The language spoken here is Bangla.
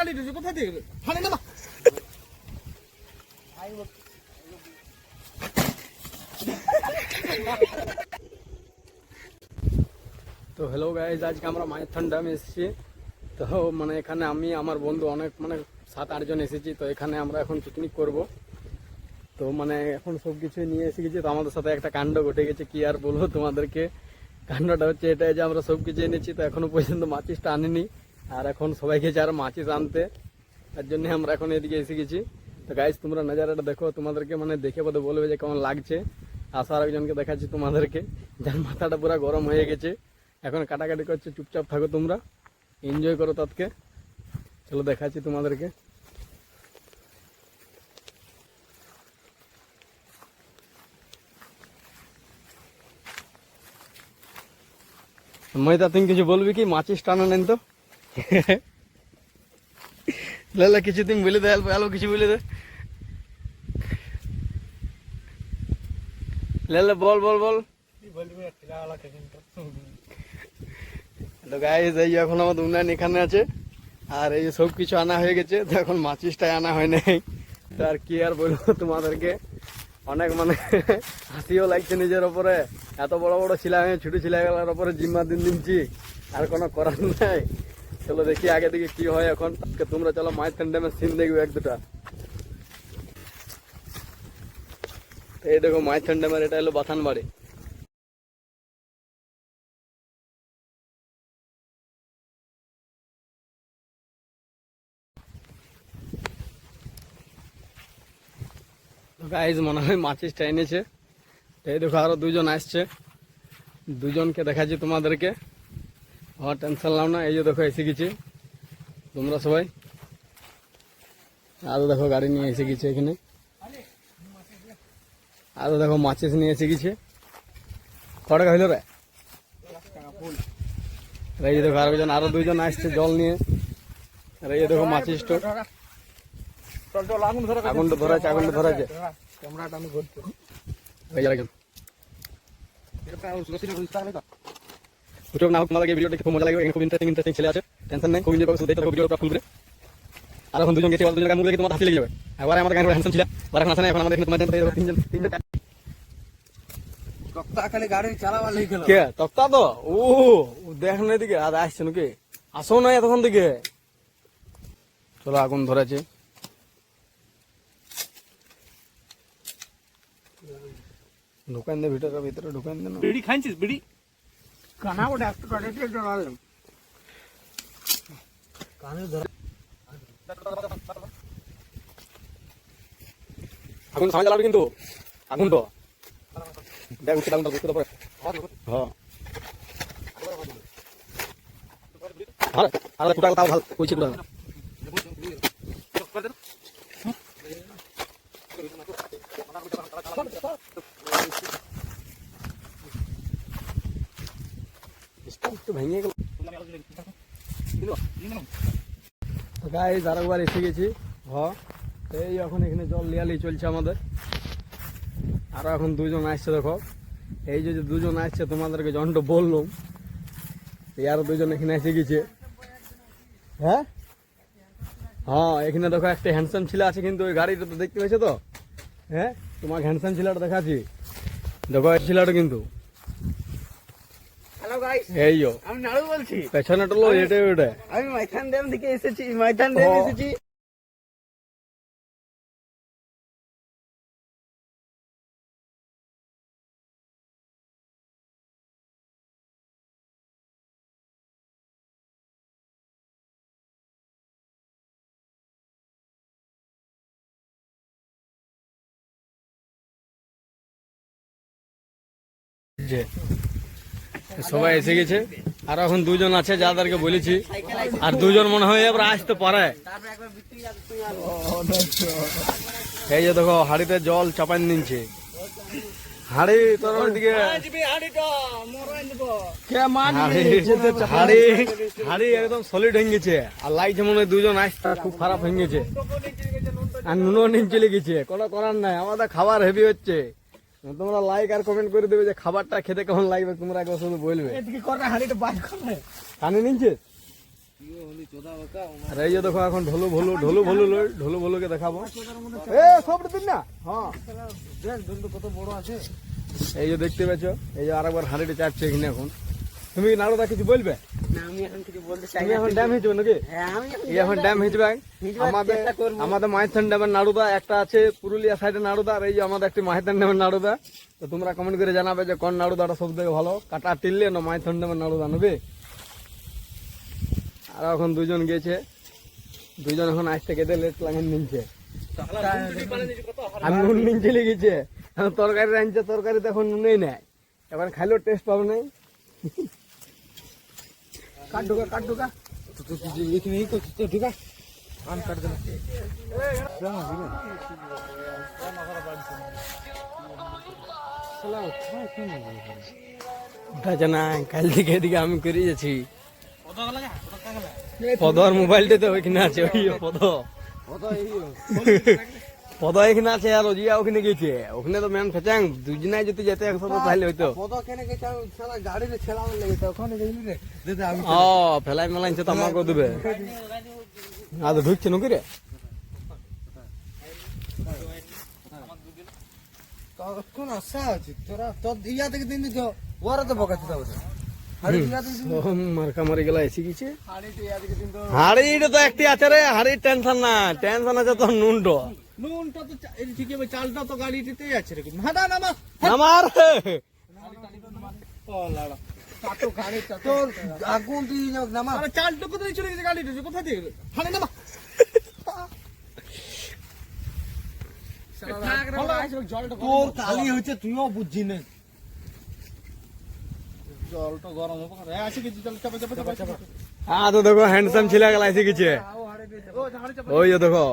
গাড়ি ঢুকে কোথায় দিয়ে ফানে না তো হ্যালো গাইজ, আজকে আমরা মাইথন ড্যাম এসেছি। তো মানে এখানে আমি আমার বন্ধু অনেক মানে 7-8 জন এসেছি। তো এখানে আমরা এখন পিকনিক করব। তো মানে এখন সব কিছু নিয়ে এসে গেছি। তো আমাদের সাথে একটা কাণ্ড ঘটে গেছে, কি আর বলবো তোমাদেরকে। কাণ্ডটা হচ্ছে এটাই যে আমরা সব কিছু এনেছি, তো এখনো পর্যন্ত মাচিসটা আনিনি। আর এখন সবাই গেছে আর মাচিস আনতে, তার জন্য আমরা এখন এদিকে এসে গেছি। তো গাইজ তোমরা নজারাটা দেখো, তোমাদেরকে মানে দেখে বোধ বলবে যে কেমন লাগছে। আসার একজনকে দেখাচ্ছি তোমাদেরকে, যার মাথাটা পুরো গরম হয়ে গেছে, এখন কাটাকাটি করছে। চুপচাপ থাকো তোমরা, এনজয় করো তাতকে। চলো দেখাচ্ছি তোমাদেরকে। ময়দা তুমি কিছু বলবি কি? মাছিস টানা নেন তো লালা কিছু তুমি বলে দে, আলো কিছু বলে দে লালা, বল বল বল। তো গাইস এই এখন আমাদের উন্নয়ন এখানে আছে, আর এই সব কিছু আনা হয়ে গেছে। তো এখন মাচিসটাই আনা হয় নাই। তো আর কি আর বলবো তোমাদেরকে, অনেক মানে হাসিও লাগছে নিজের ওপরে। এত বড় বড় ছিলাম, ছোট ছিলাগুলোর ওপরে জিম্মা দিন দিনছি, আর কোনো করার নাই। চলো দেখি আগে দিকে কি হয় এখন। তোমরা চলো মাইথন ড্যামের সিন দেখবে এক দুটা। এই দেখো মাইথন ড্যামের, এটা হলো বাথান বাড়ি। গাইজ মনে হয় মাছিসটা এনেছে। এই দেখো আরো দুজন আসছে, দুজনকে দেখাচ্ছি তোমাদেরকে। আমার টেনশন নাও না, এই যে দেখো এসে গেছি তোমরা সবাই। আরো দেখো গাড়ি নিয়ে এসে গেছে এখানে, আরো দেখো মাছিস নিয়ে এসে গেছে। ক টাকা হইল রে? এই যে দেখো আরো দুজন আসছে জল নিয়ে। আর এই দেখো মাছিস তো আগুনটা ধরাচ্ছে, আগুনটা ধরাচ্ছে। ক্যামেরাটা আমি ঘুরছি। না হোক, তোমাদেরকে ভিডিও দেখে খুব মজা লাগবে। খুব ইন্টারেস্টিং ছেলে আছে, টেনশন নেই। খুব এনজয় করবে, শুধু দেখতে ভিডিওটা ফুল করে। আর এখন দুজন গেছে, দুজন মুখ দেখে তোমার হাসি লেগে যাবে। একবার আমাদের গান হ্যান্ডসাম ছিল, আর এখন আসে না। এখন আমাদের তোমার তিনজন তক্তা খালি গাড়ি চালাবার লেগে গেল। কে তক্তা? তো ও দেখ না এদিকে, আর আসছে নাকি? আসো না এতক্ষণ দিকে। চলো আগুন ধরেছে। ঢুকান দে ভিতরে, ভিতরে ঢুকান দে। বিড়ি খাইছিস? বিড়ি কানা ওটা একটু কাটাতে একটু আলাদা কানে ধরে। আগুন সামনে জ্বালাবি কিন্তু, আগুন তো দেখ উঠতে আগুনটা বুঝতে পারে। হ্যাঁ আর ফুটা তাও ভালো কইছি পুরো। ভেঙে গেল। গাইস আরেকবার এসে গেছি। এই এখন এখানে জল লিয়ালি চলছে আমাদের। আরো এখন দুজন আসছে দেখো। এই যে দুজন আসছে তোমাদেরকে যখনটা বললাম, এই আরো দুজন এখানে এসে গেছে। হ্যাঁ হ্যাঁ, এখানে দেখো একটা হ্যান্ডসাম ছেলে আছে, কিন্তু ওই গাড়িটা তো দেখতে পেয়েছো তো। হ্যাঁ তোমাকে হ্যান্ডসাম ছেলেটা দেখাচ্ছি, দেখো এই ছেলেটা কিন্তু। এই আমি নাড়ু বলছি, পেছনে টলো এটা ওটা। আমি মাইথন ড্যাম থেকে এসেছি, মাইথন ড্যাম এসেছি। সবাই এসে গেছে, আর এখন দুজন আছে যাদেরকে বলেছি, আর দুজন মনে হয় এবার আসতে পারে। এই যে দেখো হাড়িতে জল চাপান নিচ্ছে। হাড়ি তোর দিকে হাড়ি একদম সলিড হয়ে গেছে, আর লাগছে মনে হয় দুজন আসতে খুব খারাপ হয়ে গেছে। আর নুনও নিন চলে গেছে, কোনো করার নাই। আমাদের খাবার হেভি হচ্ছে। তোমরা লাইক আর কমেন্ট করে দেবে যে খাবারটা খেতে কেমন লাগবে, তোমরা একবার শুধু বলবে। কানে নিচ্ছে আর এই যে দেখো এখন ঢোলু ভলুকে দেখাবো। সব দিন না, হ্যাঁ কত বড় আছে। এই যে দেখতে পাচ্ছ, এই যে আরেকবার হাঁড়িটা চাটছে এখানে। এখন তুমি নাড়ুদা কিছু বলবে? আমি এখন কিছু বলতে চাই তুমি এখন ড্যাম হিচবে নাকি? এখন ড্যাম হিচবে আমাদের মাইথন ড্যামের নাড়ুদা একটা আছে পুরুলিয়া সাইডে নাড়ুদা, আর এই যে আমাদের একটি মাইথন ড্যামের নাড়ুদা। তো তোমরা কমেন্ট করে জানাবে যে কোন নাড়ুদাটা সব থেকে ভালো, কাটা টিললে না মাইথন ড্যামের নাড়ুদা নেবে। আর এখন দুজন গেছে, দুজন এখন আসতে কেটে লেট লাগেন নিচ্ছে। আমি নুন নিচে লেগেছে, তরকারি রাঁধছে, তরকারিতে এখন নুনেই নেয়, এবার খাইলেও টেস্ট পাবে নাই। কাট ঢুকা আম কাট দেবে। উঠাছে না, কাল থেকে এদিকে আমি করে যাচ্ছি। পদর মোবাইলটা তো ওইখানে আছে, ওই পদ এখানে আছে, আর ওজিয়া ওখানে গেছে। ওখানে তো ম্যাম ফেচাং দুজনাই যদি যেতে একসাথে তাহলে হইতো। ও ফেলাই মেলাইছে তো আমাকে দেবে। আজ ঢুকছে নাকি রে? মার্কা মারি গেলা এসে গেছে। হাড়িটা তো একটি আছে রে, হাড়ির টেনশন না, টেনশন আছে তো নুনটো। নুনটা তো ঠিক আছে, চালটা তো গাড়িটিতেই আছে রে। আমার আগুন দিয়ে নামা, চালটা কোথায় চলে গেছে? গাড়িটা কোথায় দিয়ে হাড়ি নামা। তোর কালি হয়েছে, তুইও বুঝছি না। জলটা গরম হবে। তো দেখো হ্যান্ডসাম ছিলা গেলা এসে গেছে। ওই যে দেখো